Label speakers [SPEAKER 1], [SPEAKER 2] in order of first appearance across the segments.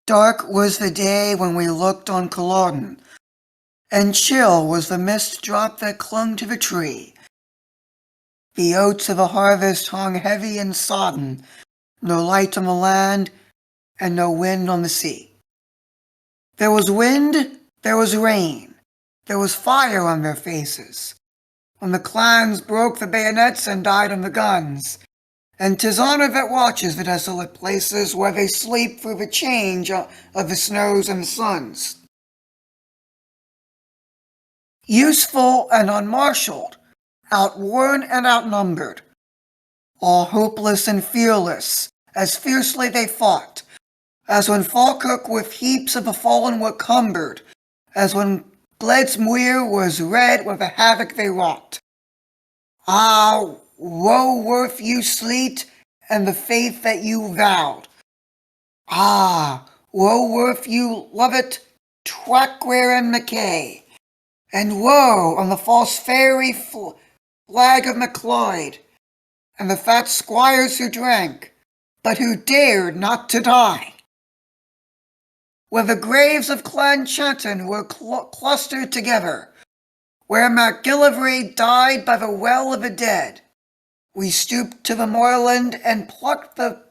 [SPEAKER 1] Dark was the day when we looked on Culloden, and chill was the mist drop that clung to the tree. The oats of the harvest hung heavy and sodden, no light on the land, and no wind on the sea. There was wind, there was rain, there was fire on their faces, when the clans broke the bayonets and died on the guns, and 'tis honor that watches the desolate places where they sleep through the change of the snows and the suns. Useful and unmarshalled, outworn and outnumbered, all hopeless and fearless, as fiercely they fought, as when Falkirk with heaps of the fallen were cumbered, as when Gledsmuir was red with the havoc they wrought. Ah, woe worth you sleet, and the faith that you vowed. Ah, woe worth you Lovat, Twackware and Mackay, and woe on the false fairy flag of Macleod, and the fat squires who drank, but who dared not to die. Where the graves of Clan Chanton were clustered together, where MacGillivray died by the well of the dead, we stooped to the moorland and plucked the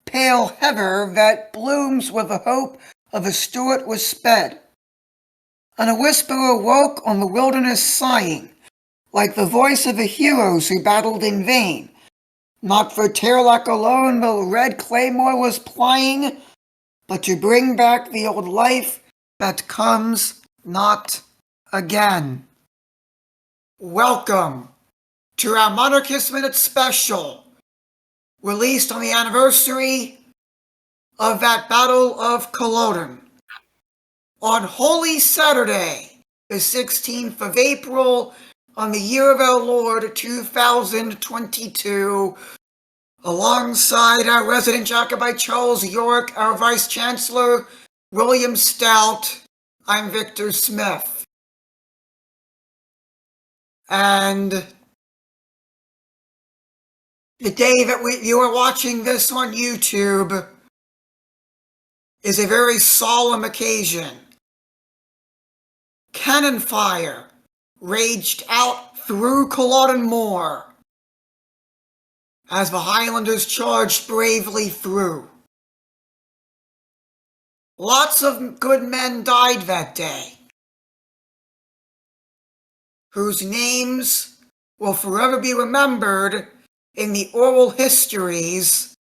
[SPEAKER 1] pale heather that blooms where the hope of a Stuart was sped. And a whisper awoke on the wilderness sighing, like the voice of the heroes who battled in vain. Not for Terlac alone the red claymore was plying, but to bring back the old life that comes not again. Welcome to our Monarchist Minute Special, released on the anniversary of that Battle of Culloden. On Holy Saturday, the 16th of April, on the year of our Lord 2022, alongside our resident Jacobite Charles York, our Vice-Chancellor William Stout, I'm Victor Smith. And the day that you are watching this on YouTube is a very solemn occasion. Cannon fire raged out through Culloden Moor as the Highlanders charged bravely through. Lots of good men died that day, whose names will forever be remembered in the oral histories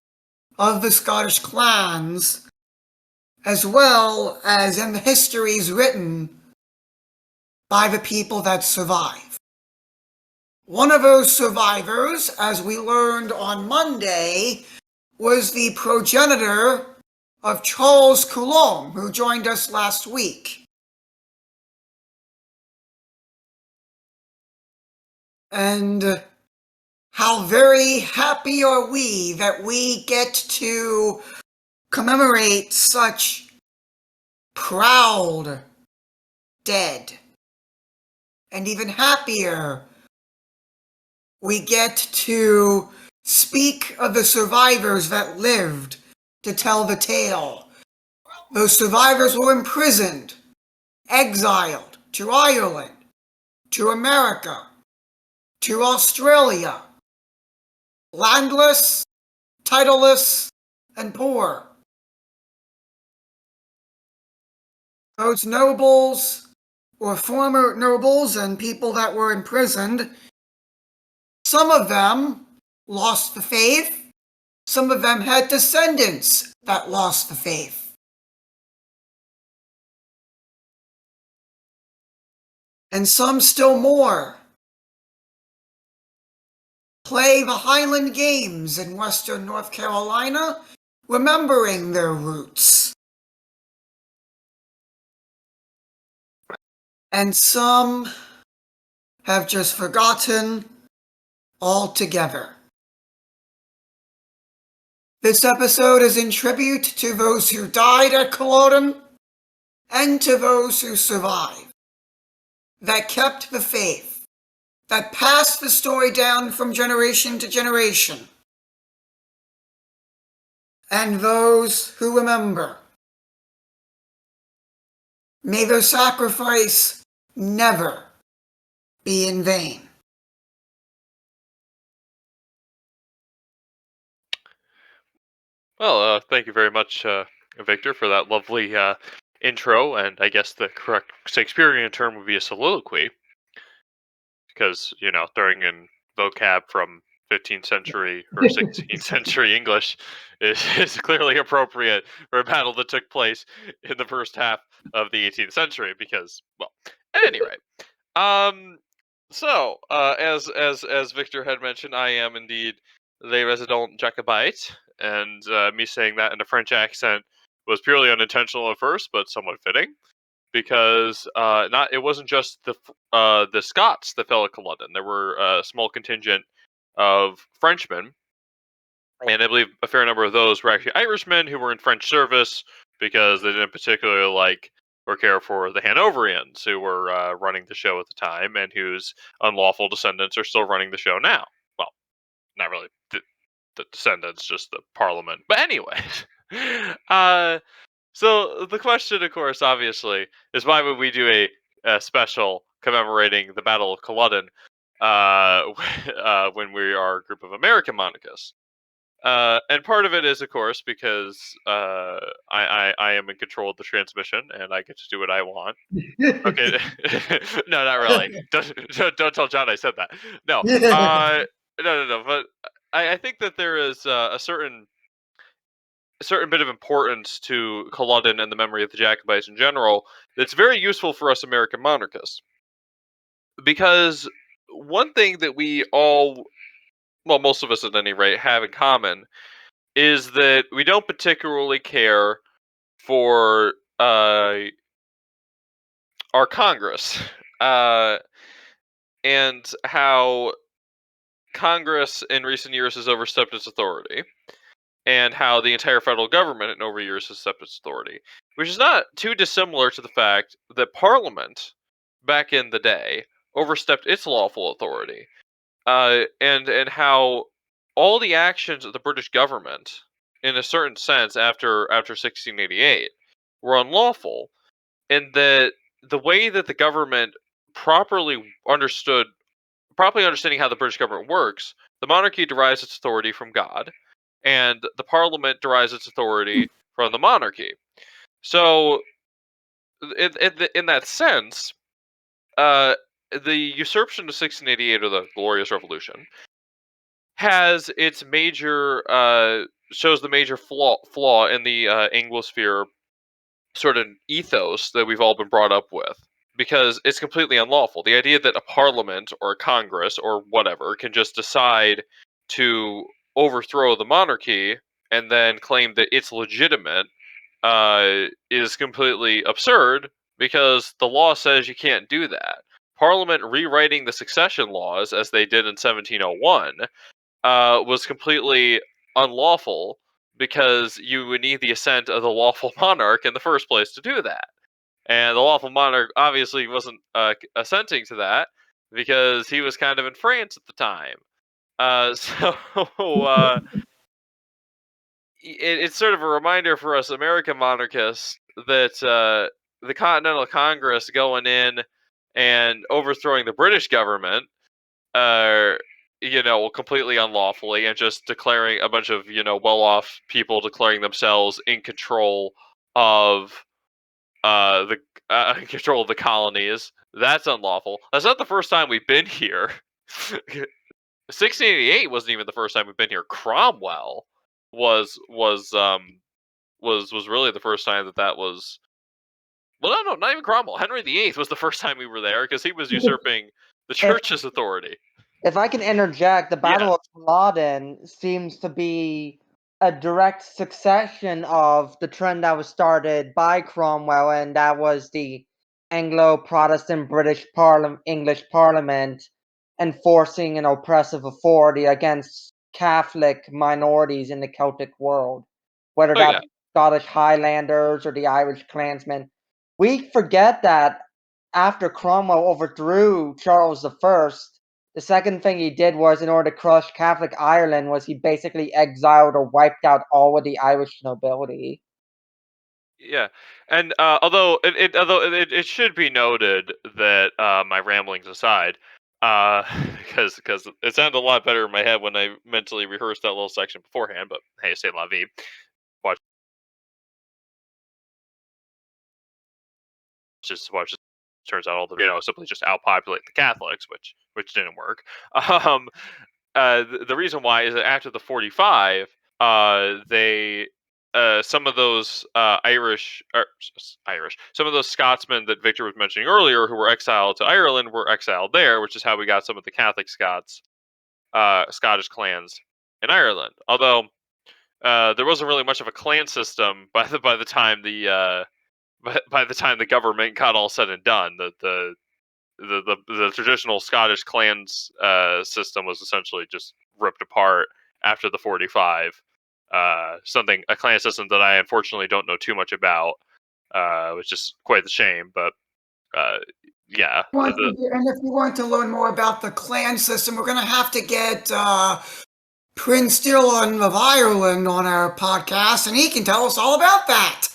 [SPEAKER 1] of the Scottish clans, as well as in the histories written by the people that survive. One of those survivors, as we learned on Monday, was the progenitor of Charles Coulomb, who joined us last week. And how very happy are we that we get to commemorate such proud dead. And even happier, we get to speak of the survivors that lived to tell the tale. Those survivors were imprisoned, exiled to Ireland, to America, to Australia, landless, titleless, and poor. Those nobles, or former nobles and people that were imprisoned, some of them lost the faith, some of them had descendants that lost the faith. And some still more play the Highland Games in western North Carolina, remembering their roots. And some have just forgotten altogether. This episode is in tribute to those who died at Culloden and to those who survived, that kept the faith, that passed the story down from generation to generation, and those who remember May their sacrifice never be in vain.
[SPEAKER 2] Well, thank you very much, Victor, for that lovely intro. And I guess the correct Shakespearean term would be a soliloquy, because during in vocab from 15th century or 16th century English is clearly appropriate for a battle that took place in the first half of the 18th century. Because, well, at any rate, so as Victor had mentioned, I am indeed le resident Jacobite, and me saying that in a French accent was purely unintentional at first, but somewhat fitting, because not it wasn't just the Scots that fell at Culloden. There were a small contingent of Frenchmen, and I believe a fair number of those were actually Irishmen who were in French service because they didn't particularly like or care for the Hanoverians who were running the show at the time, and whose unlawful descendants are still running the show now. Well, not really the descendants, just the Parliament. But anyway, so the question, of course, obviously, is why would we do a special commemorating the Battle of Culloden when we are a group of American monarchists? And part of it is, of course, because I am in control of the transmission and I get to do what I want. Okay, no, not really. Don't tell John I said that. No, no. But I think that there is a certain bit of importance to Culloden and the memory of the Jacobites in general that's very useful for us American monarchists, because one thing that we all, well, most of us at any rate, have in common is that we don't particularly care for our Congress, uh, and how Congress in recent years has overstepped its authority, and how the entire federal government in over years has stepped its authority, which is not too dissimilar to the fact that Parliament, back in the day, overstepped its lawful authority, and how all the actions of the British government, in a certain sense, after 1688, were unlawful, and that the way that the government properly understood, properly understanding how the British government works, the monarchy derives its authority from God, and the Parliament derives its authority from the monarchy. So, in that sense, uh, the usurpation of 1688, or the Glorious Revolution, has its major shows the major flaw in the Anglosphere sort of ethos that we've all been brought up with, because it's completely unlawful. The idea that a parliament or a congress or whatever can just decide to overthrow the monarchy and then claim that it's legitimate is completely absurd, because the law says you can't do that. Parliament rewriting the succession laws as they did in 1701 was completely unlawful, because you would need the assent of the lawful monarch in the first place to do that. And the lawful monarch obviously wasn't assenting to that, because he was kind of in France at the time. So it's sort of a reminder for us American monarchists that the Continental Congress going in and overthrowing the British government, uh, completely unlawfully, and just declaring a bunch of, well-off people declaring themselves in control of the in control of the colonies. That's unlawful. That's not the first time we've been here. 1688 wasn't even the first time we've been here. Cromwell was was um was really the first time that was. Well, no, not even Cromwell. Henry VIII was the first time we were there, because he was usurping the
[SPEAKER 3] If
[SPEAKER 2] church's authority.
[SPEAKER 3] if I can interject, the
[SPEAKER 2] Yeah.
[SPEAKER 3] Battle of Culloden seems to be a direct succession of the trend that was started by Cromwell, and that was the Anglo-Protestant English Parliament enforcing an oppressive authority against Catholic minorities in the Celtic world, whether
[SPEAKER 2] Oh
[SPEAKER 3] that
[SPEAKER 2] yeah.
[SPEAKER 3] be Scottish Highlanders or the Irish Clansmen. We forget that after Cromwell overthrew Charles I, the second thing he did was, in order to crush Catholic Ireland, was he basically exiled or wiped out all of the Irish nobility.
[SPEAKER 2] Yeah, and although it should be noted that my ramblings aside, because it sounded a lot better in my head when I mentally rehearsed that little section beforehand. But hey, c'est la vie. Watch watch. Turns out all the simply just outpopulate the Catholics, which didn't work. Um, the reason why is that after the 45, they some of those Irish, some of those Scotsmen that Victor was mentioning earlier, who were exiled to Ireland, were exiled there, which is how we got some of the Catholic Scottish clans in Ireland. Although there wasn't really much of a clan system by the time by the time the government got all said and done. The traditional Scottish clans system was essentially just ripped apart after the 45. A clan system that I unfortunately don't know too much about, which is quite the shame. But yeah,
[SPEAKER 1] And if you want to learn more about the clan system, we're going to have to get Prince Dillon of Ireland on our podcast, and he can tell us all about that.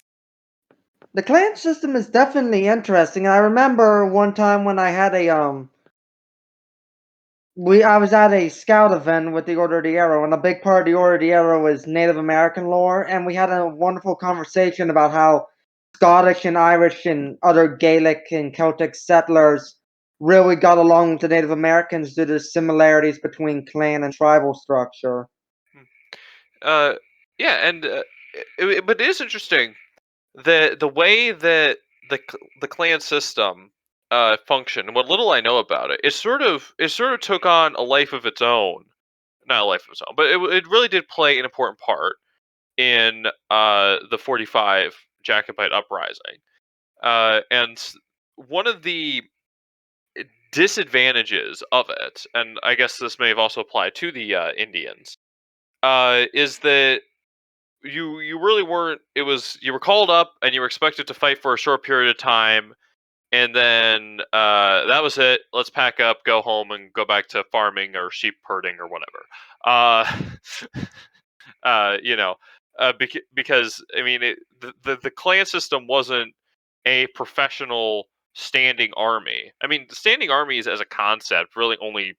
[SPEAKER 3] The clan system is definitely interesting. I remember one time when I had I was at a scout event with the Order of the Arrow, and a big part of the Order of the Arrow was Native American lore, and we had a wonderful conversation about how Scottish and Irish and other Gaelic and Celtic settlers really got along with the Native Americans due to the similarities between clan and tribal structure.
[SPEAKER 2] yeah, and but it is interesting the way that the clan system functioned. And what little I know about it, it sort of took on a life of its own. Not a life of its own, but it really did play an important part in the 45 Jacobite uprising. And one of the disadvantages of it, and I guess this may have also applied to the Indians, is that you really weren't. It was you were called up and you were expected to fight for a short period of time, and then that was it. Let's pack up, go home, and go back to farming or sheep herding or whatever. You know, because I mean, the clan system wasn't a professional standing army. I mean, standing armies as a concept really only.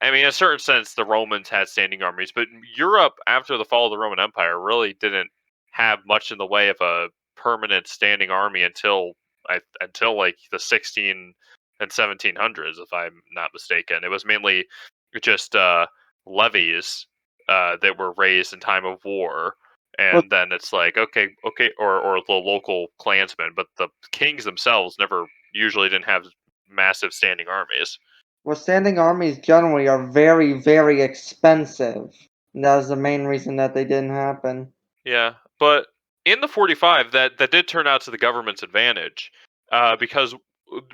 [SPEAKER 2] I mean, in a certain sense, the Romans had standing armies, but Europe after the fall of the Roman Empire really didn't have much in the way of a permanent standing army until like the 16 and 1700s, if I'm not mistaken. It was mainly just levies that were raised in time of war,
[SPEAKER 3] Was,
[SPEAKER 2] and then it's like okay, or the local clansmen, but the kings themselves never usually didn't have massive standing armies.
[SPEAKER 3] standing armies generally are very, very expensive. And that was the main reason that they didn't happen.
[SPEAKER 2] Yeah, but in the 45, that did turn out to the government's advantage, because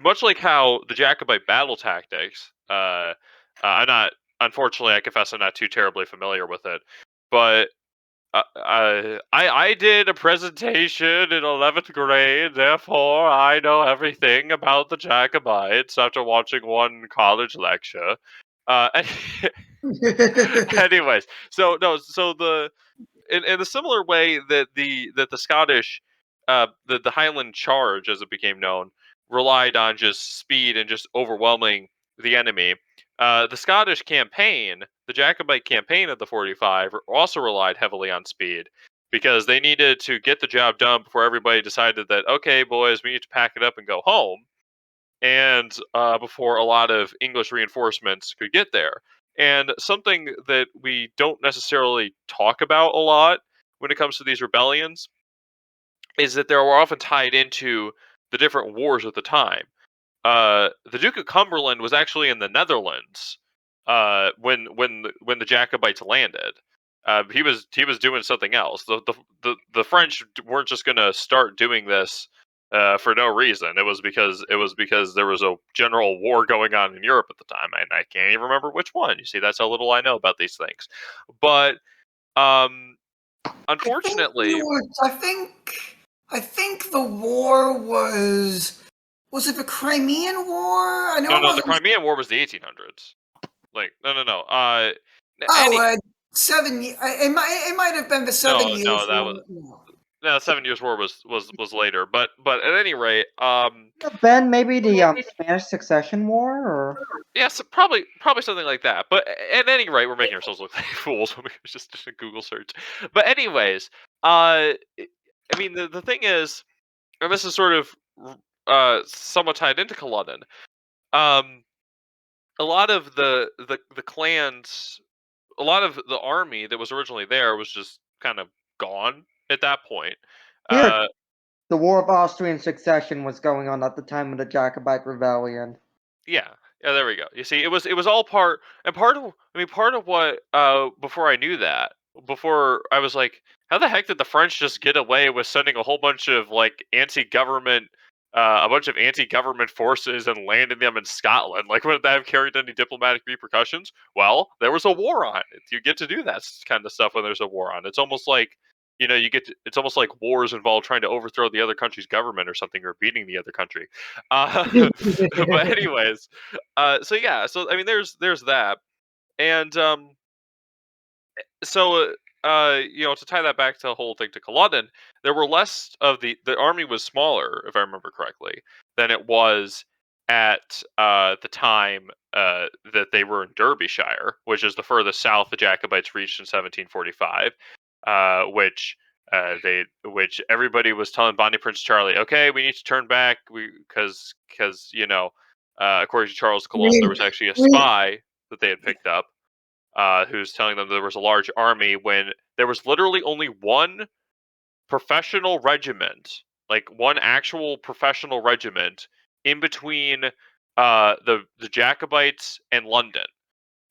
[SPEAKER 2] much like how the Jacobite battle tactics, I'm not, unfortunately, I confess I'm not too terribly familiar with it, but I did a presentation in 11th grade, therefore I know everything about the Jacobites after watching one college lecture. Uh, anyways, so no, so in a similar way that the Scottish, the Highland Charge, as it became known, relied on just speed and just overwhelming the enemy. The Scottish campaign, the Jacobite campaign of the 45, also relied heavily on speed because they needed to get the job done before everybody decided that okay, boys, we need to pack it up and go home, and before a lot of English reinforcements could get there. And something that we don't necessarily talk about a lot when it comes to these rebellions is that they were often tied into the different wars at the time. The Duke of Cumberland was actually in the Netherlands when the Jacobites landed. He was doing something else. The French weren't just going to start doing this for no reason. It was because there was a general war going on in Europe at the time, and I can't even remember which one. You see, that's how little I know about these things. But um, unfortunately,
[SPEAKER 1] I think the war was it the Crimean War? I know
[SPEAKER 2] no,
[SPEAKER 1] it
[SPEAKER 2] no, the
[SPEAKER 1] wasn't.
[SPEAKER 2] Crimean War was the 1800s. Like, no.
[SPEAKER 1] Oh,
[SPEAKER 2] Any
[SPEAKER 1] 7 years. It might have been the 7
[SPEAKER 2] no,
[SPEAKER 1] Years'
[SPEAKER 2] no, that was
[SPEAKER 1] War. No.
[SPEAKER 2] No, 7 Years' War was later, but at any rate,
[SPEAKER 3] Ben, maybe the Spanish Succession War, or
[SPEAKER 2] yeah, so probably something like that. But at any rate, we're making ourselves look like fools when we just a Google search. But anyways, I mean the thing is, and this is sort of somewhat tied into Culloden. Um, a lot of the clans, a lot of the army that was originally there was just kind of gone at that point.
[SPEAKER 3] here
[SPEAKER 2] Uh,
[SPEAKER 3] the War of Austrian Succession was going on at the time of the Jacobite Rebellion.
[SPEAKER 2] Yeah. Yeah, there we go. You see, it was all part and part of I mean part of what before I knew that, before I was like, how the heck did the French just get away with sending a whole bunch of like anti-government a bunch of anti-government forces and landing them in Scotland? Like, would that have carried any diplomatic repercussions? Well, there was a war on it. You get to do that kind of stuff when there's a war on. It's almost like it's almost like wars involve trying to overthrow the other country's government or something, or beating the other country. But anyways, so yeah, so I mean, there's that, and so to tie that back to the whole thing to Culloden, there were less of the army was smaller, if I remember correctly, than it was at the time that they were in Derbyshire, which is the furthest south the Jacobites reached in 1745, which everybody was telling Bonnie Prince Charlie, okay, we need to turn back, because according to Charles Cologne, there
[SPEAKER 1] We,
[SPEAKER 2] was actually a
[SPEAKER 1] we,
[SPEAKER 2] spy that they had picked up, who's telling them there was a large army when there was literally only one professional regiment, like one actual professional regiment, in between the Jacobites and London,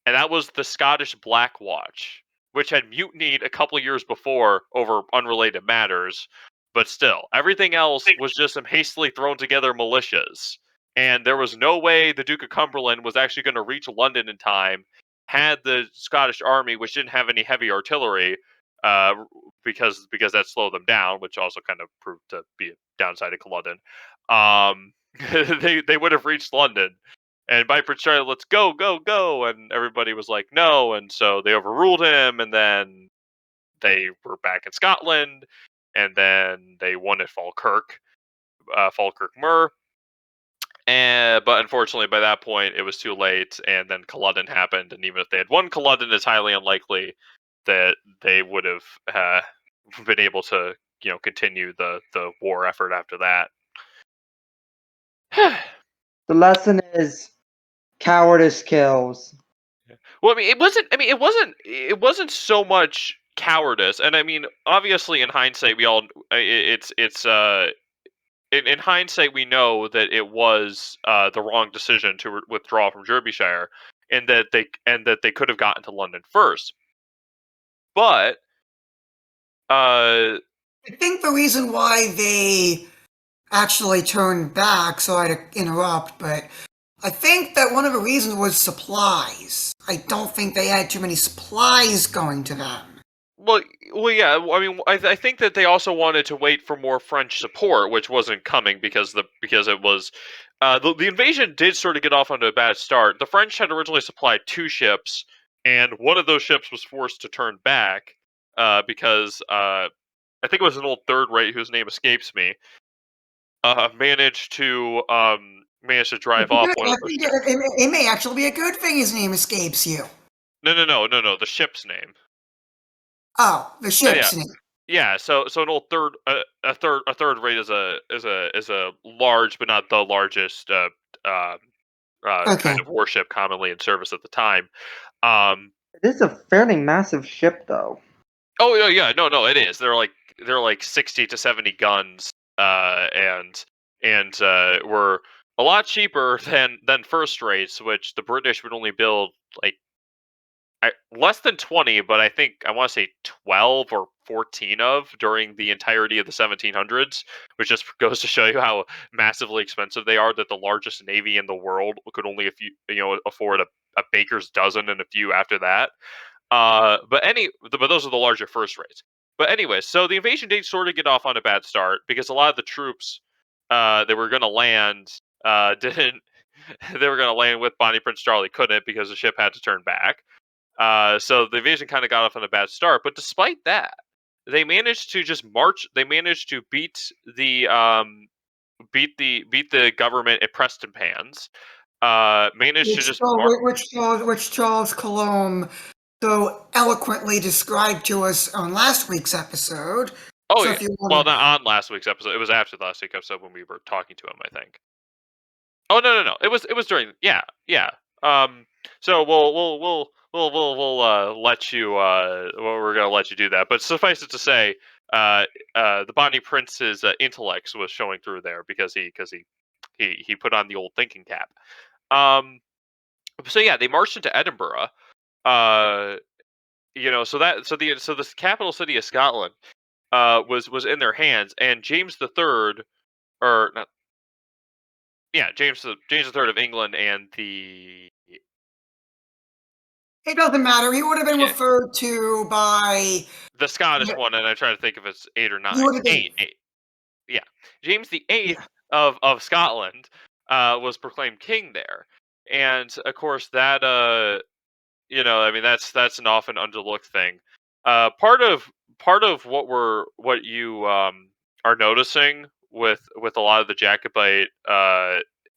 [SPEAKER 2] and that was the Scottish Black Watch, which had mutinied a couple years before over unrelated matters. But still, everything else was just some hastily thrown together militias, and there was no way the Duke of Cumberland was actually going to reach London in time had the Scottish army, which didn't have any heavy artillery, uh, because that slowed them down, which also kind of proved to be a downside of Culloden. Um, they would have reached London, and Viper started, let's go, go, go, and everybody was like, no, and so they overruled him, and then they were back in Scotland, and then they won at Falkirk Muir, and but unfortunately by that point it was too late, and then Culloden happened, and even if they had won Culloden, it's highly unlikely that they would have been able to continue the war effort after that.
[SPEAKER 3] The lesson is cowardice kills.
[SPEAKER 2] Well, I mean, it wasn't. I mean, it wasn't. It wasn't so much cowardice, and I mean, obviously, in hindsight, we all. It's. In hindsight, we know that it was the wrong decision to withdraw from Derbyshire, and that they could have gotten to London first. But
[SPEAKER 1] I think the reason why they actually turned back, sorry to interrupt, but I think that one of the reasons was supplies. I don't think they had too many supplies going to them.
[SPEAKER 2] Well, yeah. I mean, I think that they also wanted to wait for more French support, which wasn't coming because it was the invasion did sort of get off on a bad start. The French had originally supplied 2 ships, and one of those ships was forced to turn back because I think it was an old third rate whose name escapes me. Managed to drive off one of those ships.
[SPEAKER 1] It may actually be a good thing his name escapes you.
[SPEAKER 2] No. The ship's name.
[SPEAKER 1] Oh, the
[SPEAKER 2] Yeah.
[SPEAKER 1] ship's name.
[SPEAKER 2] Yeah, so an old a third rate is a large but not the largest um, kind
[SPEAKER 1] Okay.
[SPEAKER 2] of warship commonly in service at the time. Um,
[SPEAKER 3] It is a fairly massive ship, though.
[SPEAKER 2] oh yeah, no, it is. They're like 60 to 70 guns, and were a lot cheaper than first rates, which the British would only build like less than 20, but I want to say 12 or 14 of during the entirety of the 1700s, which just goes to show you how massively expensive they are. That the largest navy in the world could only afford a baker's dozen and a few after that. But those are the larger first rates. But anyway, so the invasion did sort of get off on a bad start because a lot of the troops that were going to land didn't. They were going to land with Bonnie Prince Charlie, couldn't because the ship had to turn back. So the invasion kind of got off on a bad start, but despite that, they managed to just march. They managed to beat the government at Preston Pans. Managed to
[SPEAKER 1] Which
[SPEAKER 2] just
[SPEAKER 1] Charles, which Charles Colomb so eloquently described to us on last week's episode.
[SPEAKER 2] Oh
[SPEAKER 1] So
[SPEAKER 2] yeah.
[SPEAKER 1] if you
[SPEAKER 2] Well,
[SPEAKER 1] want
[SPEAKER 2] not on last week's episode. It was after the last week's episode when we were talking to him, I think. Oh no. It was during. Yeah. Um. So we'll let you. Well, we're gonna let you do that. But suffice it to say, the Bonnie Prince's intellects was showing through there because he put on the old thinking cap. Um. So yeah, they marched into Edinburgh. Uh. So this capital city of Scotland was in their hands, and James the Third, or not, yeah, James the Third of England, and
[SPEAKER 1] it doesn't matter. He would have been
[SPEAKER 2] yeah,
[SPEAKER 1] referred to by
[SPEAKER 2] the Scottish one, and I try to think if it's eight or
[SPEAKER 1] he
[SPEAKER 2] nine.
[SPEAKER 1] would have been
[SPEAKER 2] Eight. Yeah, James the
[SPEAKER 1] yeah.
[SPEAKER 2] Eighth of Scotland was proclaimed king there, and of course that I mean, that's an often underlooked thing. Part of what you are noticing with a lot of the Jacobite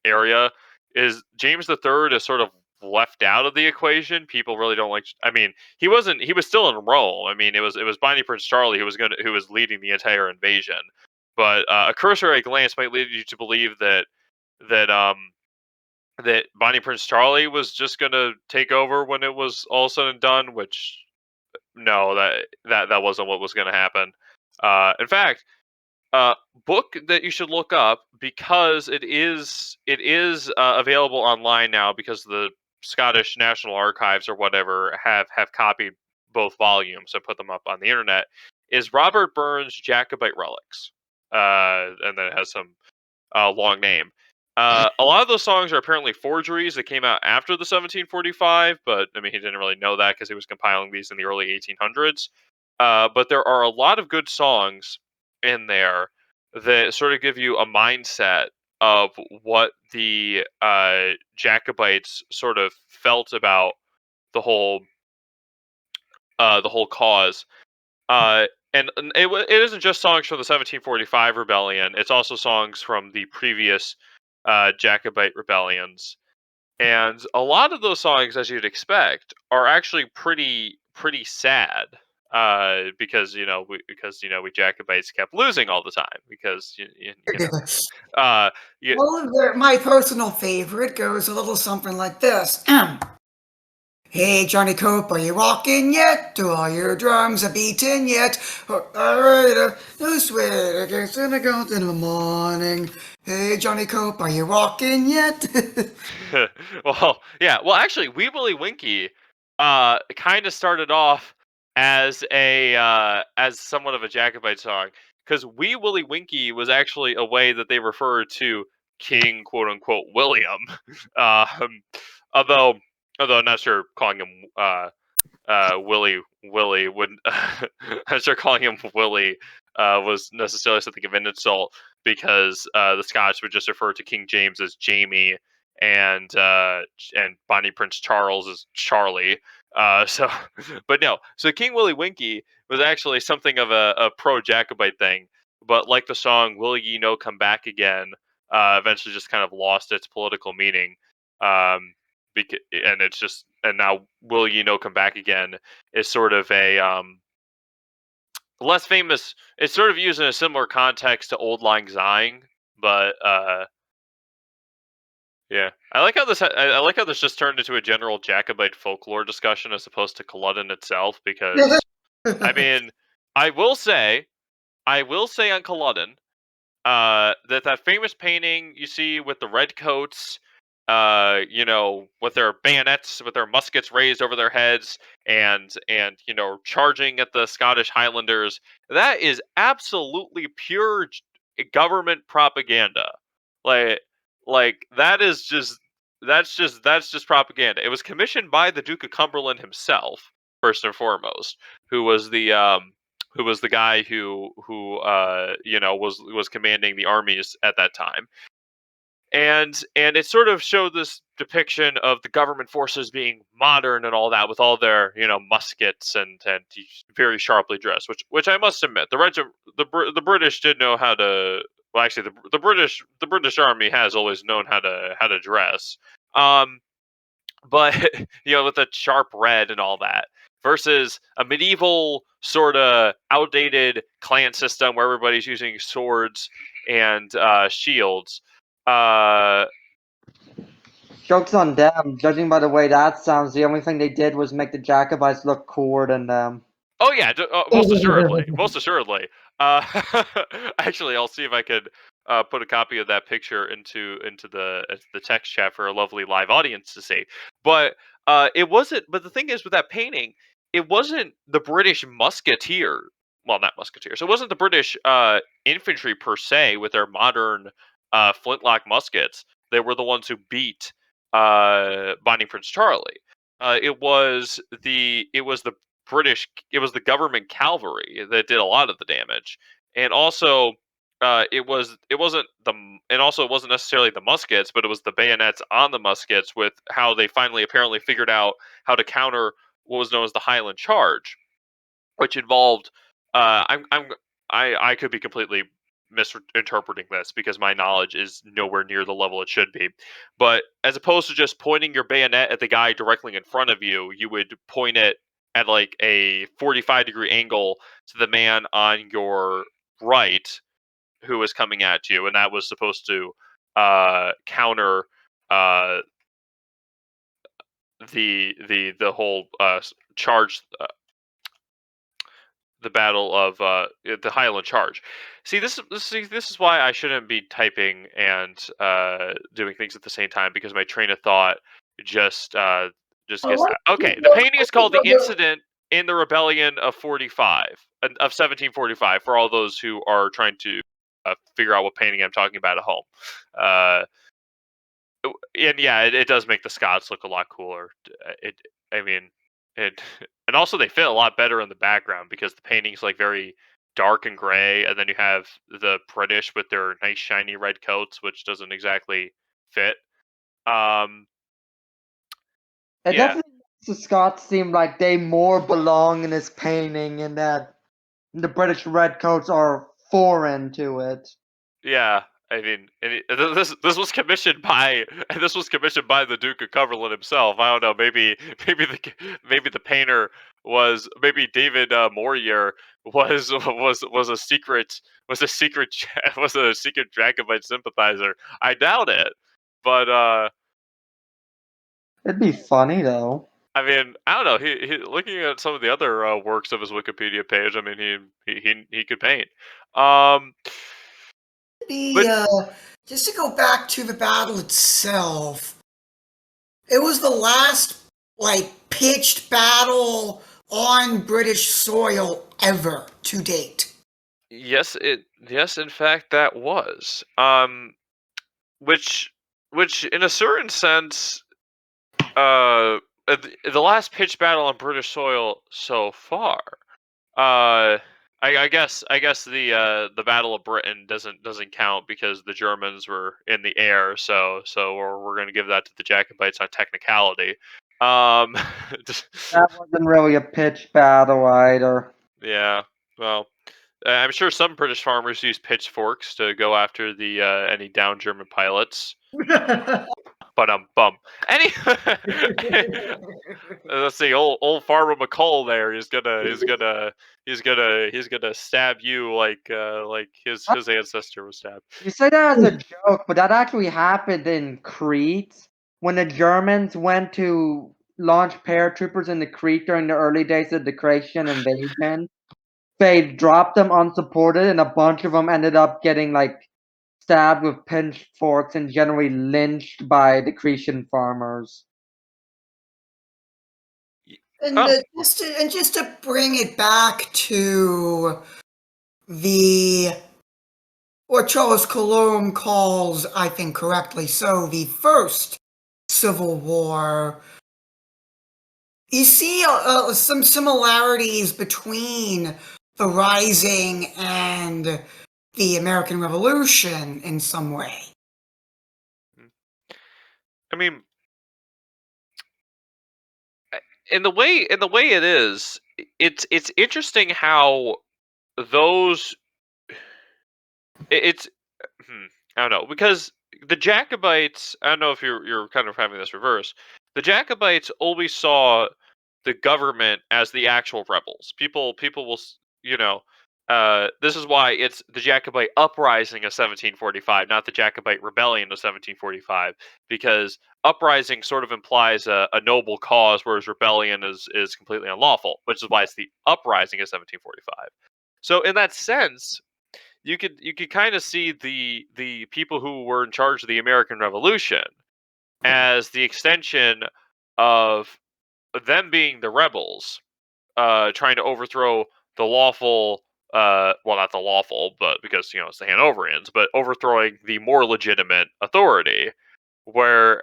[SPEAKER 2] area is James the Third is sort of left out of the equation. People really don't like. I mean, he wasn't. He was still in Rome. I mean, it was Bonnie Prince Charlie who was leading the entire invasion. But a cursory glance might lead you to believe that Bonnie Prince Charlie was just gonna take over when it was all said and done, which no, that wasn't what was gonna happen. In fact, uh, book that you should look up because it is available online now because the Scottish National Archives or whatever have copied both volumes and put them up on the internet. Is Robert Burns' Jacobite Relics, and then it has some long name. A lot of those songs are apparently forgeries that came out after the 1745, but I mean, he didn't really know that because he was compiling these in the early 1800s. But there are a lot of good songs in there that sort of give you a mindset of what the Jacobites sort of felt about the whole the whole cause. And it isn't just songs from the 1745 rebellion; it's also songs from the previous Jacobite rebellions. And a lot of those songs, as you'd expect, are actually pretty sad. Because we Jacobites kept losing all the time because uh, you,
[SPEAKER 1] Well, my personal favorite goes a little something like this. Hey, Johnny Cope, are you rocking yet? Do all your drums a beating yet? Alright, no sweat against the goat in the morning. Hey, Johnny Cope, are you rocking yet?
[SPEAKER 2] well, yeah. Well, actually, Wee Willie Winky kind of started off as somewhat of a Jacobite song because Wee Willie Winky was actually a way that they referred to King quote unquote William. Um, although although I'm not sure calling him Willie wouldn't. I'm sure calling him Willie was necessarily something of an insult because the Scotch would just refer to King James as Jamie and Bonnie Prince Charles as Charlie. So, but no. So King Willie Winky was actually something of a pro Jacobite thing, but like the song "Will Ye No Come Back Again," eventually just kind of lost its political meaning. Um, and it's just and now "Will You Know Come Back Again" is sort of a less famous. It's sort of used in a similar context to "Old Lang Syne," but yeah, I like how this just turned into a general Jacobite folklore discussion as opposed to Culloden itself. Because I mean, I will say, I will say on Culloden, that famous painting you see with the red coats, with their bayonets, with their muskets raised over their heads, and charging at the Scottish Highlanders. That is absolutely pure government propaganda. Like, that is just that's just propaganda. It was commissioned by the Duke of Cumberland himself, first and foremost, who was the guy who was commanding the armies at that time. and it sort of showed this depiction of the government forces being modern and all that, with all their muskets and very sharply dressed. Which I must admit, the British did know how to. Well, actually, the British Army has always known how to dress. But with the sharp red and all that, versus a medieval sort of outdated clan system where everybody's using swords and shields.
[SPEAKER 3] Joke's on them. Judging by the way that sounds, the only thing they did was make the Jacobites look cooler than them.
[SPEAKER 2] Oh yeah, most assuredly, most assuredly. Uh, actually, I'll see if I could put a copy of that picture into the text chat for a lovely live audience to see. But it wasn't. But the thing is, with that painting, it wasn't the British musketeer. Well, not musketeers. It wasn't the British infantry per se with their modern flintlock muskets. They were the ones who beat Binding Prince Charlie. It was the British. It was the government cavalry that did a lot of the damage, and also it wasn't necessarily the muskets, but it was the bayonets on the muskets, with how they finally apparently figured out how to counter what was known as the Highland Charge, which involved I could be completely misinterpreting this because my knowledge is nowhere near the level it should be. But as opposed to just pointing your bayonet at the guy directly in front of you, you would point it at like a 45-degree angle to the man on your right who was coming at you, and that was supposed to counter uh, the whole charge, the battle of the Highland Charge. See, this is why I shouldn't be typing and doing things at the same time, because my train of thought just uh, just gets that. Okay, the painting is called "The Incident in the Rebellion of 1745." For all those who are trying to figure out what painting I'm talking about at home. Uh, and yeah, it does make the Scots look a lot cooler. I mean, it, and also they fit a lot better in the background because the painting's like very dark and gray, and then you have the British with their nice shiny red coats, which doesn't exactly fit. Um,
[SPEAKER 3] It
[SPEAKER 2] yeah,
[SPEAKER 3] definitely makes the Scots seem like they more belong in this painting, and that the British redcoats are foreign to it.
[SPEAKER 2] yeah. I mean, this was commissioned by the Duke of Cumberland himself. I don't know. Maybe the painter was, maybe David Morier was a secret was a secret Jacobite sympathizer. I doubt it, but
[SPEAKER 3] It'd be funny though.
[SPEAKER 2] I mean, I don't know. He looking at some of the other works of his Wikipedia page. I mean, he could paint. Um,
[SPEAKER 1] The
[SPEAKER 2] but
[SPEAKER 1] just to go back to the battle itself, it was the last pitched battle on British soil ever to date.
[SPEAKER 2] yes, in fact, that was. Which in a certain sense, the last pitched battle on British soil so far. Uh, I guess the Battle of Britain doesn't count because the Germans were in the air, so we're gonna give that to the Jacobites on technicality. Um,
[SPEAKER 3] That wasn't really a pitch battle either.
[SPEAKER 2] yeah, well, I'm sure some British farmers use pitchforks to go after the any downed German pilots. But bum. Any let's see, old Farmer McCall there is gonna stab you like his ancestor was stabbed.
[SPEAKER 3] You say that as a joke, but that actually happened in Crete when the Germans went to launch paratroopers into Crete during the early days of the Croatian invasion. They dropped them unsupported, and a bunch of them ended up getting stabbed with pitchforks and generally lynched by the Cretan farmers.
[SPEAKER 1] And
[SPEAKER 2] Oh,
[SPEAKER 1] just to bring it back to the what Charles Culloden calls, I think correctly so, the first Civil War. You see some similarities between the Rising and the American Revolution in some way.
[SPEAKER 2] I mean, in the way it is, it's interesting how those it's I don't know, because the Jacobites. I don't know if you're kind of having this reverse. The Jacobites always saw the government as the actual rebels. People will this is why it's the Jacobite uprising of 1745, not the Jacobite rebellion of 1745, because uprising sort of implies a noble cause, whereas rebellion is completely unlawful, which is why it's the uprising of 1745. So in that sense, you could kind of see the people who were in charge of the American Revolution as the extension of them being the rebels, trying to overthrow the lawful, well, not the lawful, but because it's the Hanoverians, but overthrowing the more legitimate authority. Where,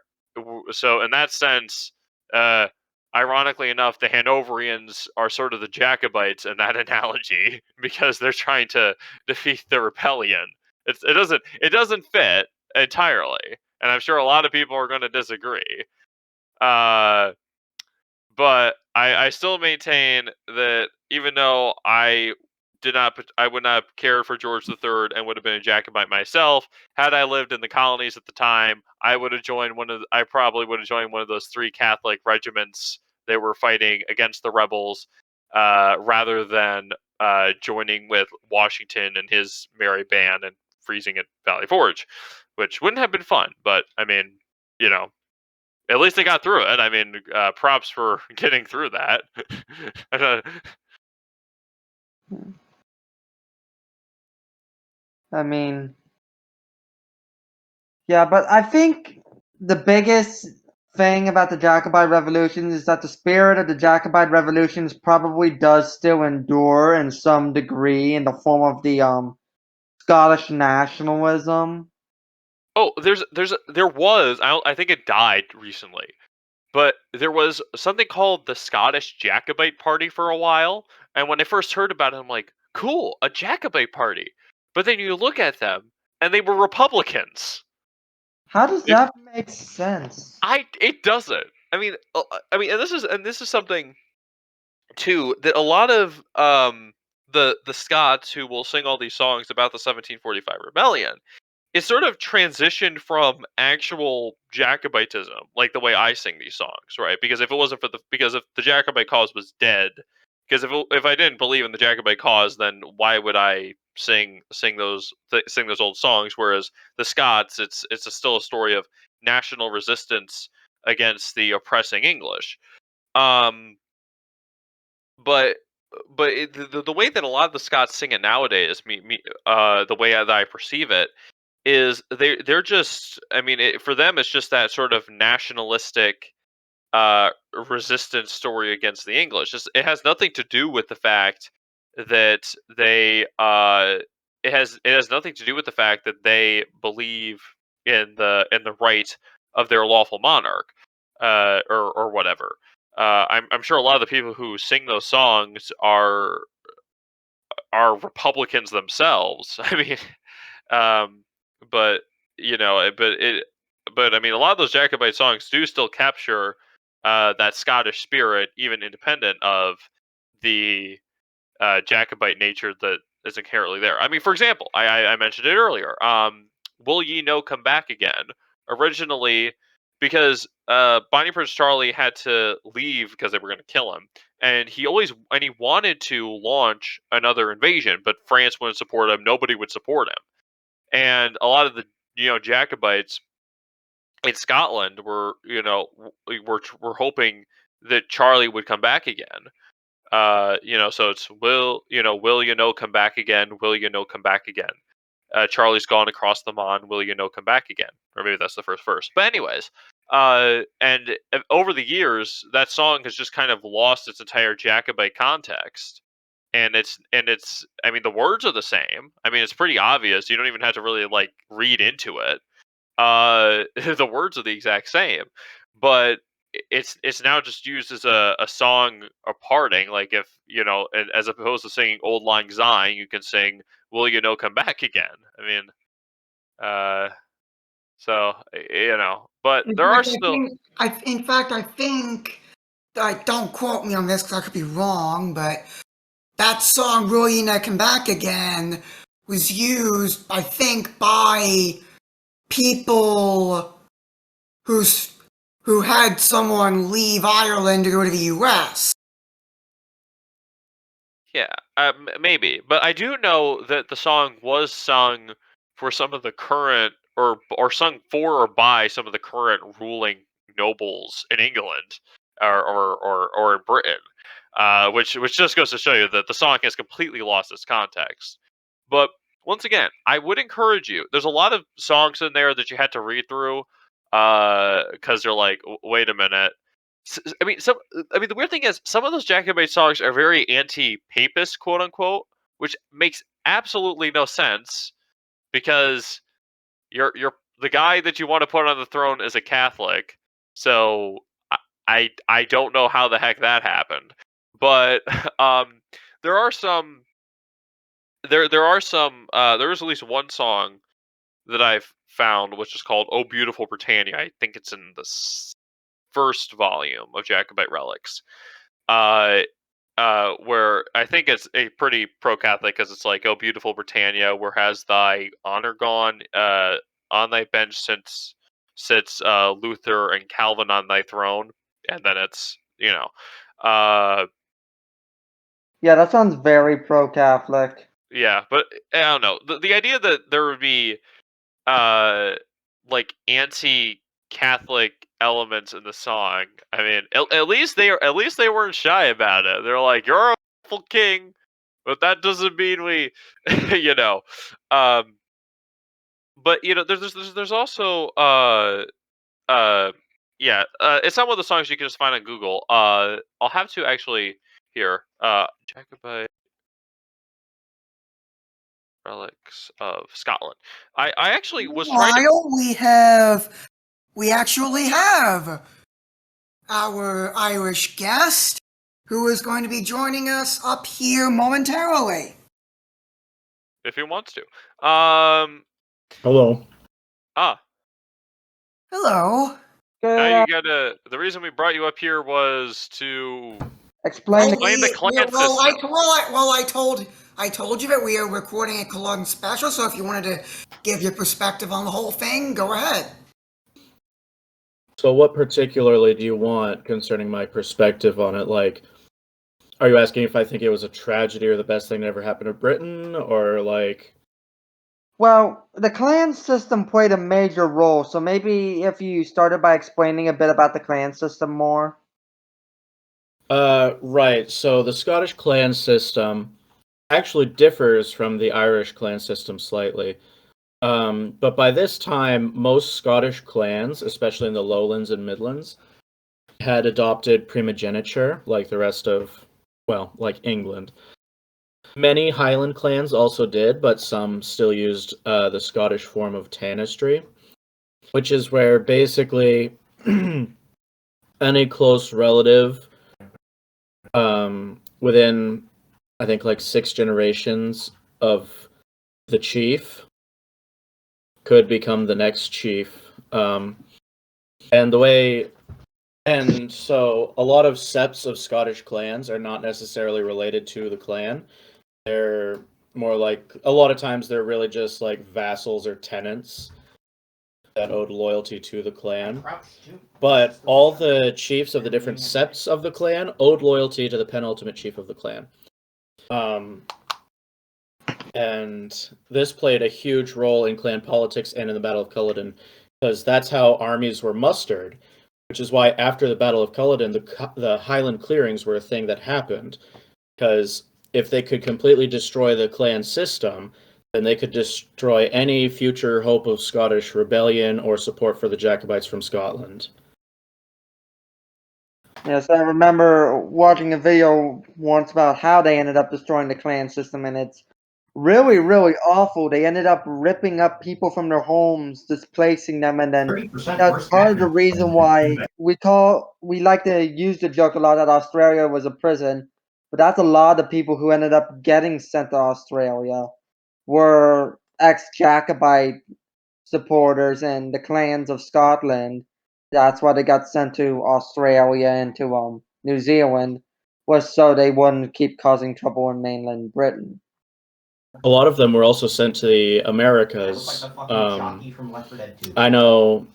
[SPEAKER 2] so in that sense, uh, ironically enough, the Hanoverians are sort of the Jacobites in that analogy because they're trying to defeat the rebellion. It doesn't fit entirely, and I'm sure a lot of people are going to disagree. Uh, but I still maintain that even though I would not have cared for George III and would have been a Jacobite myself, had I lived in the colonies at the time, I probably would have joined one of those three Catholic regiments that were fighting against the rebels, rather than joining with Washington and his merry band and freezing at Valley Forge, which wouldn't have been fun. But I mean, you know, at least they got through it. I mean, props for getting through that.
[SPEAKER 3] I mean, yeah, but I think the biggest thing about the Jacobite Revolution is that the spirit of the Jacobite revolutions probably does still endure in some degree in the form of the Scottish nationalism.
[SPEAKER 2] Oh, there was. I think it died recently, but there was something called the Scottish Jacobite Party for a while. And when I first heard about it, I'm like, cool, a Jacobite party. But then you look at them, and they were Republicans.
[SPEAKER 3] How does
[SPEAKER 2] It,
[SPEAKER 3] that make sense?
[SPEAKER 2] it doesn't. And this is something too that a lot of the Scots who will sing all these songs about the 1745 rebellion, it sort of transitioned from actual Jacobitism, like the way I sing these songs, right? Because if the Jacobite cause was dead, because if I didn't believe in the Jacobite cause, then why would I sing those old songs? Whereas the Scots, still a story of national resistance against the oppressing English. Um, but the way that a lot of the Scots sing it nowadays, the way that I perceive it, is they're just, I mean, for them it's just that sort of nationalistic uh resistance story against the English. It has nothing to do with the fact that it has nothing to do with the fact that they believe in the right of their lawful monarch, or whatever. I'm sure a lot of the people who sing those songs are Republicans themselves. I mean, um, but you know, but I mean, a lot of those Jacobite songs do still capture that Scottish spirit, even independent of the Jacobite nature that is inherently there. I mean, for example, I mentioned it earlier. Will Ye No Come Back Again? Originally, because Bonnie Prince Charlie had to leave because they were going to kill him, and he wanted to launch another invasion, but France wouldn't support him. Nobody would support him, and a lot of the Jacobites in Scotland were hoping that Charlie would come back again. So it's will you know come back again? Will you know come back again? Charlie's gone across the Mon. Will you know come back again? Or maybe that's the first verse. But anyways, and over the years, that song has just kind of lost its entire Jacobite context. And it's I mean, the words are the same. I mean, it's pretty obvious. You don't even have to really like read into it. The words are the exact same, but it's now just used as a song of parting. Like, if as opposed to singing "Old Lang Syne," you can sing "Will You Know Come Back Again." I mean, uh, so But
[SPEAKER 1] In
[SPEAKER 2] there are
[SPEAKER 1] fact,
[SPEAKER 2] still
[SPEAKER 1] I think, don't quote me on this because I could be wrong, but that song "Really Need to Come Back Again" was used, I think, by people who's who had someone leave Ireland to go to the U.S.
[SPEAKER 2] yeah, maybe, but I do know that the song was sung for some of the current, or sung for or by some of the current ruling nobles in England, or in Britain, which just goes to show you that the song has completely lost its context. But once again, I would encourage you. There's a lot of songs in there that you had to read through, because they're like, wait a minute. I mean, the weird thing is, some of those Jacobite songs are very anti-papist, quote unquote, which makes absolutely no sense because you're the guy that you want to put on the throne is a Catholic, so I don't know how the heck that happened, but um, there are some there is at least one song that I've found which is called "Oh Beautiful Britannia." I think it's in the first volume of Jacobite Relics. Uh, where I think it's a pretty pro-Catholic because it's like, "Oh, beautiful Britannia, where has thy honor gone? On thy bench since sits Luther and Calvin on thy throne," and then it's uh,
[SPEAKER 3] Yeah, that sounds very pro-Catholic.
[SPEAKER 2] yeah, but I don't know the idea that there would be uh like anti-Catholic elements in the song. I mean, at least they weren't shy about it. They're like, "You're a full king, but that doesn't mean we," you know. Um, but there's also uh yeah, it's not one of the songs you can just find on Google. I'll have to actually here Jacobite relics of Scotland. I actually was trying to.
[SPEAKER 1] While we actually have our Irish guest who is going to be joining us up here momentarily.
[SPEAKER 2] If he wants to.
[SPEAKER 4] Hello.
[SPEAKER 2] Ah,
[SPEAKER 1] Hello.
[SPEAKER 2] now
[SPEAKER 3] Good.
[SPEAKER 2] you gotta. The reason we brought you up here was to
[SPEAKER 3] Explain the
[SPEAKER 2] explain the clan system.
[SPEAKER 1] I told you that we are recording a Culloden special, so if you wanted to give your perspective on the whole thing, go ahead.
[SPEAKER 4] So, what particularly do you want concerning my perspective on it? Like, are you asking if I think it was a tragedy or the best thing that ever happened to Britain, or like?
[SPEAKER 3] Well, the clan system played a major role, so maybe if you started by explaining a bit about the clan system more.
[SPEAKER 4] Right. So the Scottish clan system actually differs from the Irish clan system slightly. But by this time, most Scottish clans, especially in the Lowlands and Midlands, had adopted primogeniture, like the rest of, well, like England. Many Highland clans also did, but some still used the Scottish form of tanistry, which is where basically any close relative within, I think, like 6 generations of the chief could become the next chief. And the way, and so a lot of septs of Scottish clans are not necessarily related to the clan. They're more like, a lot of times they're really just like vassals or tenants that owed loyalty to the clan. But all the chiefs of the different septs of the clan owed loyalty to the penultimate chief of the clan. And this played a huge role in clan politics and in the Battle of Culloden, because that's how armies were mustered, which is why after the Battle of Culloden, the Highland clearings were a thing that happened, because if they could completely destroy the clan system, then they could destroy any future hope of Scottish rebellion or support for the Jacobites from Scotland.
[SPEAKER 3] Yes, I remember watching a video once about how they ended up destroying the clan system, and it's really, really awful. They ended up ripping up people from their homes, displacing them, and then that's part of the reason why we like to use the joke a lot that Australia was a prison, but that's a lot of people who ended up getting sent to Australia were ex-Jacobite supporters and the clans of Scotland. That's why they got sent to Australia and to New Zealand, was so they wouldn't keep causing trouble in mainland Britain.
[SPEAKER 4] A lot of them were also sent to the Americas. I know,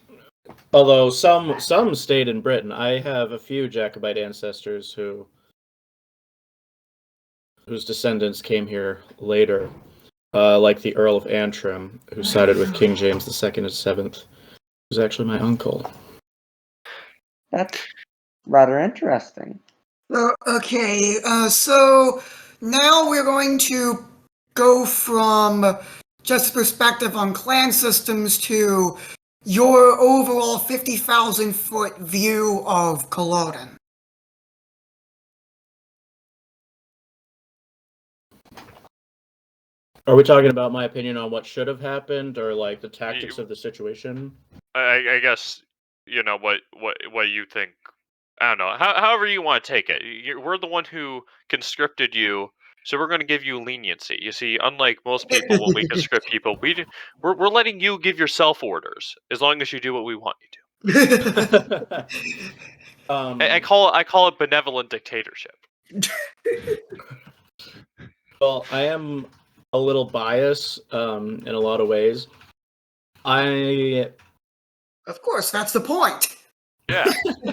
[SPEAKER 4] although some stayed in Britain. I have a few Jacobite ancestors whose descendants came here later, like the Earl of Antrim, who sided with King James II and VII, who's actually my uncle.
[SPEAKER 3] That's rather interesting.
[SPEAKER 1] Okay, so now we're going to go from just perspective on clan systems to your overall 50,000-foot view of Culloden.
[SPEAKER 4] Are we talking about my opinion on what should have happened, or like the tactics of the situation?
[SPEAKER 2] I guess what you think. I don't know. However you want to take it. We're the one who conscripted you, so we're going to give you leniency. You see, unlike most people, when we conscript people, we're letting you give yourself orders as long as you do what we want you to. I call it benevolent dictatorship.
[SPEAKER 4] Well, I am a little biased in a lot of ways.
[SPEAKER 1] Of course, that's the point.
[SPEAKER 2] Yeah. we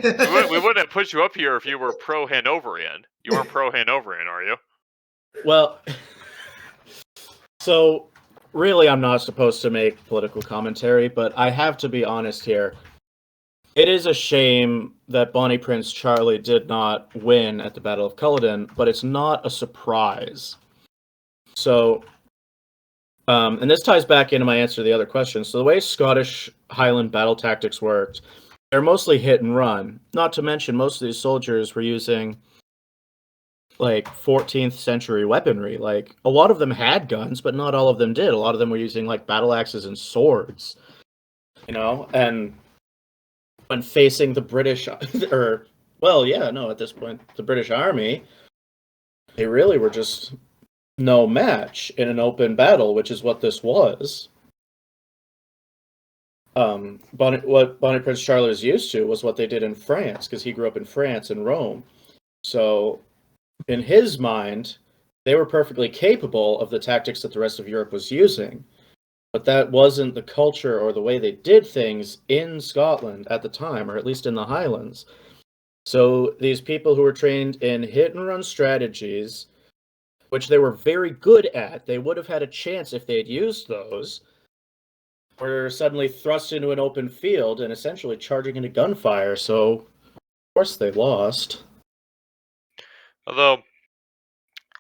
[SPEAKER 2] wouldn't have put you up here if you were pro-Hanoverian. You aren't pro-Hanoverian, are you?
[SPEAKER 4] Well, so really I'm not supposed to make political commentary, but I have to be honest here. It is a shame that Bonnie Prince Charlie did not win at the Battle of Culloden, but it's not a surprise. So, and this ties back into my answer to the other question. So the way Scottish Highland battle tactics worked, they're mostly hit and run. Not to mention, most of these soldiers were using like 14th century weaponry. Like a lot of them had guns, but not all of them did. A lot of them were using like battle axes and swords, and when facing the British, at this point, the British Army, they really were just no match in an open battle, which is what this was. What Bonnie Prince Charlie was used to was what they did in France, because he grew up in France and Rome. So, in his mind, they were perfectly capable of the tactics that the rest of Europe was using. But that wasn't the culture or the way they did things in Scotland at the time, or at least in the Highlands. So these people who were trained in hit-and-run strategies, which they were very good at, they would have had a chance if they had used those, were suddenly thrust into an open field and essentially charging into gunfire, so of course they lost.
[SPEAKER 2] Although,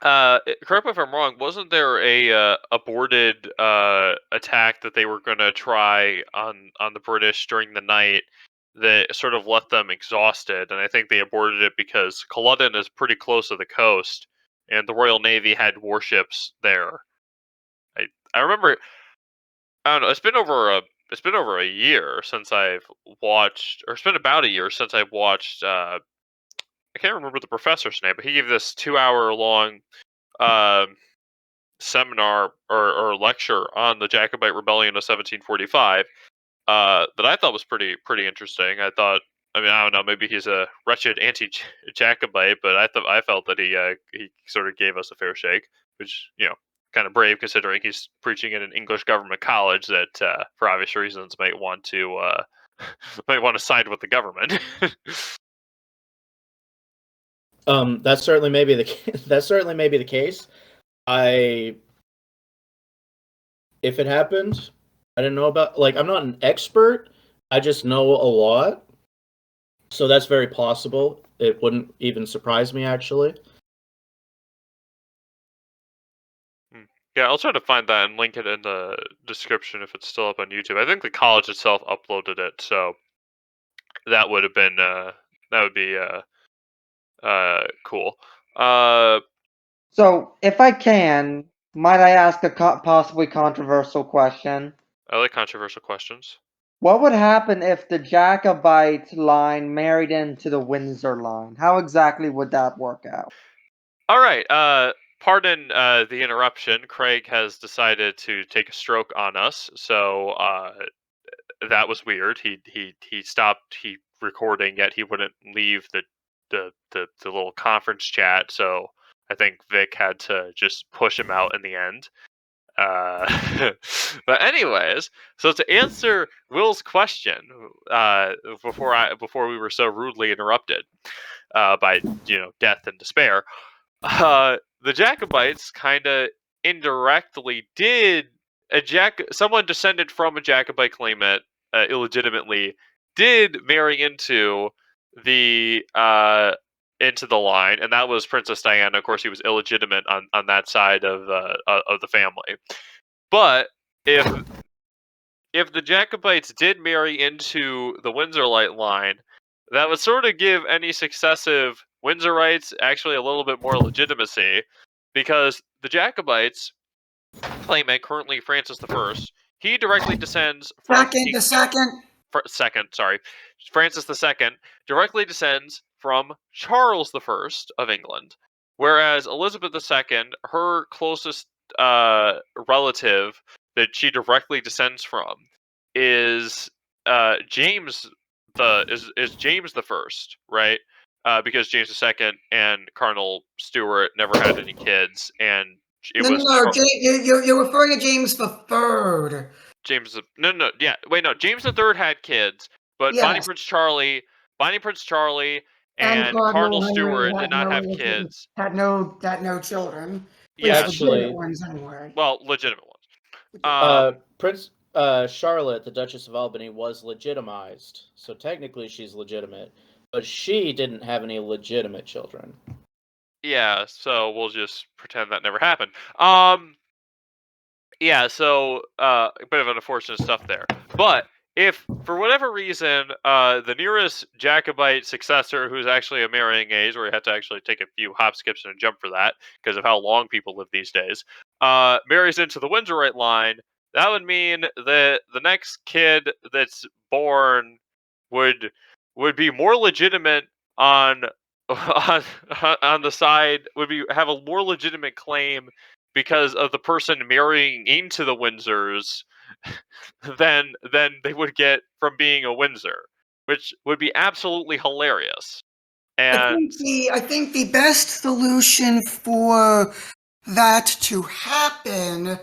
[SPEAKER 2] correct me if I'm wrong, wasn't there a aborted attack that they were going to try on the British during the night that sort of left them exhausted? And I think they aborted it because Culloden is pretty close to the coast, and the Royal Navy had warships there. I remember. I don't know. It's been over a year since I've watched, or it's been about a year since I've watched. I can't remember the professor's name, but he gave this 2 hour long seminar or lecture on the Jacobite Rebellion of 1745 that I thought was pretty interesting. I mean, I don't know, maybe he's a wretched anti-Jacobite, but I felt that he sort of gave us a fair shake, which kind of brave considering he's preaching in an English government college that for obvious reasons might want to might want to side with the government.
[SPEAKER 4] That's certainly maybe the case. If it happened, I didn't know about. Like, I'm not an expert. I just know a lot, so that's very possible. It wouldn't even surprise me, actually.
[SPEAKER 2] Yeah, I'll try to find that and link it in the description if it's still up on YouTube. I think the college itself uploaded it, so that would have been that would be cool.
[SPEAKER 3] So, if I can, might I ask a possibly controversial question?
[SPEAKER 2] I like controversial questions.
[SPEAKER 3] What would happen if the Jacobite line married into the Windsor line? How exactly would that work out?
[SPEAKER 2] All right. Pardon the interruption. Craig has decided to take a stroke on us, so that was weird. He stopped recording, yet he wouldn't leave the little conference chat. So I think Vic had to just push him out in the end. But anyways, so to answer Will's question, before we were so rudely interrupted by death and despair, the Jacobites kind of indirectly did someone descended from a Jacobite claimant illegitimately did marry the line, and that was Princess Diana. Of course, he was illegitimate on that side of the family. But if the Jacobites did marry into the Windsorite line, that would sort of give any successive Windsorites actually a little bit more legitimacy, because the Jacobites claimant, currently Francis I, he directly descends from Francis II directly descends from Charles I of England, whereas Elizabeth II, her closest relative that she directly descends from is James James the First, right? Because James II and Cardinal Stuart never had any kids, and it
[SPEAKER 1] No,
[SPEAKER 2] was
[SPEAKER 1] you're referring to James the Third.
[SPEAKER 2] James James III had kids, but
[SPEAKER 1] Yes,
[SPEAKER 2] Bonnie Prince Charlie
[SPEAKER 1] and
[SPEAKER 2] and
[SPEAKER 1] Cardinal
[SPEAKER 2] Cardinal
[SPEAKER 1] Henry
[SPEAKER 2] Stuart did not have kids.
[SPEAKER 1] had no children. At least
[SPEAKER 2] Yes,
[SPEAKER 1] legitimate
[SPEAKER 4] Actually,
[SPEAKER 1] ones, anyway.
[SPEAKER 2] well, legitimate ones.
[SPEAKER 4] Prince Charlotte, the Duchess of Albany, was legitimized, so technically she's legitimate, but she didn't have any legitimate children.
[SPEAKER 2] Yeah, so we'll just pretend that never happened. Yeah, so a bit of unfortunate stuff there. But if for whatever reason the nearest Jacobite successor, who's actually a marrying age, where you have to actually take a few hop, skips, and a jump for that because of how long people live these days, marries into the Windsorite line, that would mean that the next kid that's born would be more legitimate on on the side, have a more legitimate claim because of the person marrying into the Windsors than they would get from being a Windsor, which would be absolutely hilarious. And
[SPEAKER 1] I think the best solution for that to happen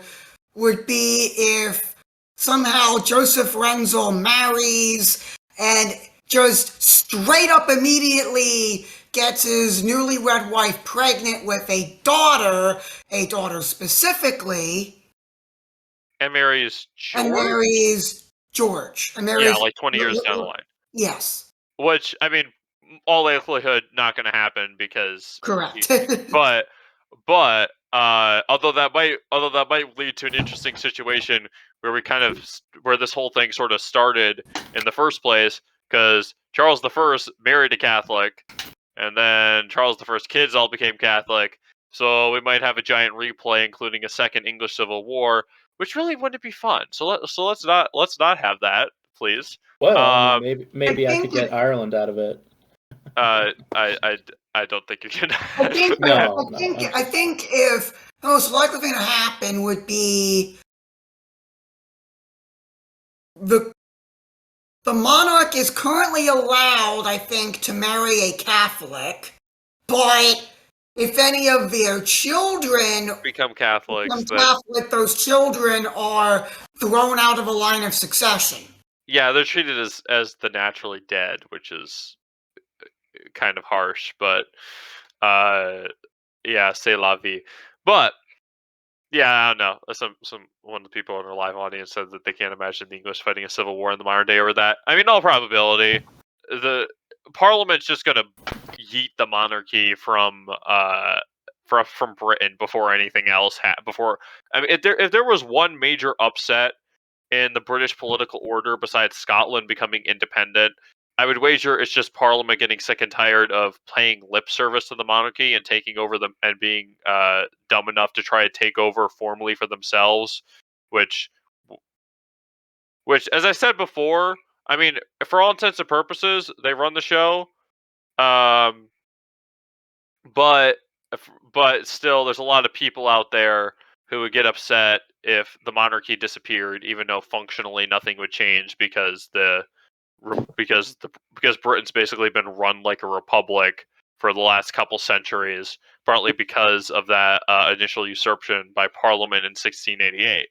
[SPEAKER 1] would be if somehow Joseph Renzel marries and just straight up immediately gets his newlywed wife pregnant with a daughter specifically,
[SPEAKER 2] and marries George.
[SPEAKER 1] and marries George. And
[SPEAKER 2] Yeah, like 20 years down the line.
[SPEAKER 1] Yes.
[SPEAKER 2] Which, I mean, all likelihood not going to happen because
[SPEAKER 1] Correct.
[SPEAKER 2] but although that might lead to an interesting situation where this whole thing sort of started in the first place, because Charles I married a Catholic, and then Charles I's kids all became Catholic. So we might have a giant replay, including a second English Civil War, which really wouldn't be fun. So let's not have that, please.
[SPEAKER 4] Well, I mean, maybe I could
[SPEAKER 1] think
[SPEAKER 4] get Ireland out of it.
[SPEAKER 2] I don't think you can.
[SPEAKER 1] I think
[SPEAKER 4] No,
[SPEAKER 1] I think if the most likely thing to happen would be the monarch is currently allowed, I think, to marry a Catholic, but if any of their children
[SPEAKER 2] become Catholics,
[SPEAKER 1] become Catholic, those children are thrown out of a line of succession.
[SPEAKER 2] yeah, they're treated as the naturally dead, which is kind of harsh, but yeah, c'est la vie. But yeah, I don't know. One of the people in our live audience said that they can't imagine the English fighting a civil war in the modern day over that. I mean, in all probability, the Parliament's just gonna yeet the monarchy from Britain before anything else if there was one major upset in the British political order besides Scotland becoming independent, I would wager it's just Parliament getting sick and tired of paying lip service to the monarchy and taking over them and being dumb enough to try to take over formally for themselves, which, as I said before, I mean, for all intents and purposes, they run the show, but still, there's a lot of people out there who would get upset if the monarchy disappeared, even though functionally nothing would change because because Britain's basically been run like a republic for the last couple centuries, partly because of that initial usurpation by Parliament in 1688.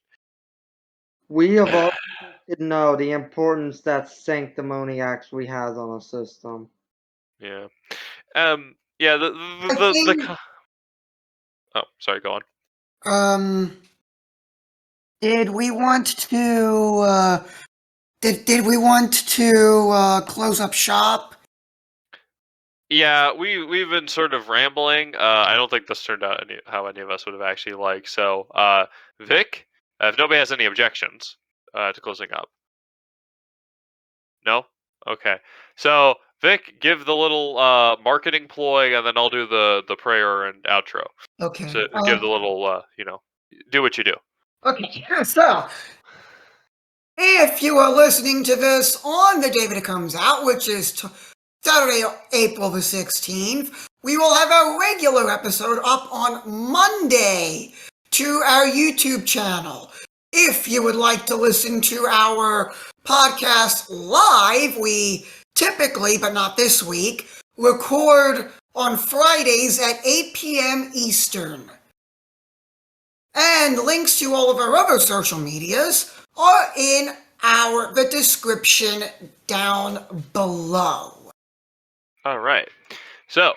[SPEAKER 3] We of all people should know the importance that sanctimony actually has on a system.
[SPEAKER 2] Yeah. Yeah.
[SPEAKER 1] I think,
[SPEAKER 2] Oh, sorry. Go on.
[SPEAKER 1] um, did we want to, did we want to, close up shop?
[SPEAKER 2] Yeah, we've been sort of rambling. I don't think this turned out how any of us would have actually liked. So, Vic, if nobody has any objections to closing up, no. Okay. So, Vic, give the little marketing ploy, and then I'll do the prayer and outro.
[SPEAKER 1] Okay.
[SPEAKER 2] So, give the little do what you do.
[SPEAKER 1] Okay, so if you are listening to this on the day that it comes out, which is Saturday, April the 16th, we will have a regular episode up on Monday to our YouTube channel. If you would like to listen to our podcast live, we typically, but not this week, record on Fridays at 8 p.m. Eastern. And links to all of our other social medias are in the description down below.
[SPEAKER 2] All right. So,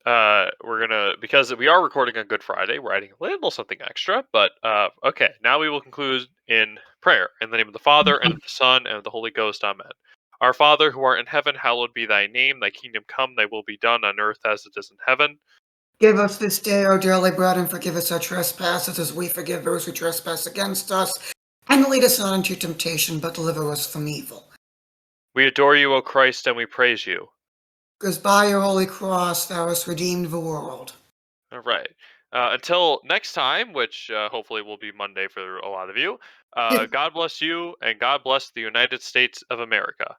[SPEAKER 2] we're gonna, because we are recording on Good Friday, we're adding a little something extra. But okay, now we will conclude in prayer in the name of the Father and of the Son and of the Holy Ghost. Amen. Our Father who art in heaven, hallowed be thy name. Thy kingdom come. Thy will be done on earth as it is in heaven.
[SPEAKER 1] Give us this day our daily bread, and forgive us our trespasses as we forgive those who trespass against us. And lead us not into temptation, but deliver us from evil.
[SPEAKER 2] We adore you, O Christ, and we praise you.
[SPEAKER 1] Because by your holy cross thou hast redeemed the world.
[SPEAKER 2] All right. Until next time, which hopefully will be Monday for a lot of you, God bless you, and God bless the United States of America.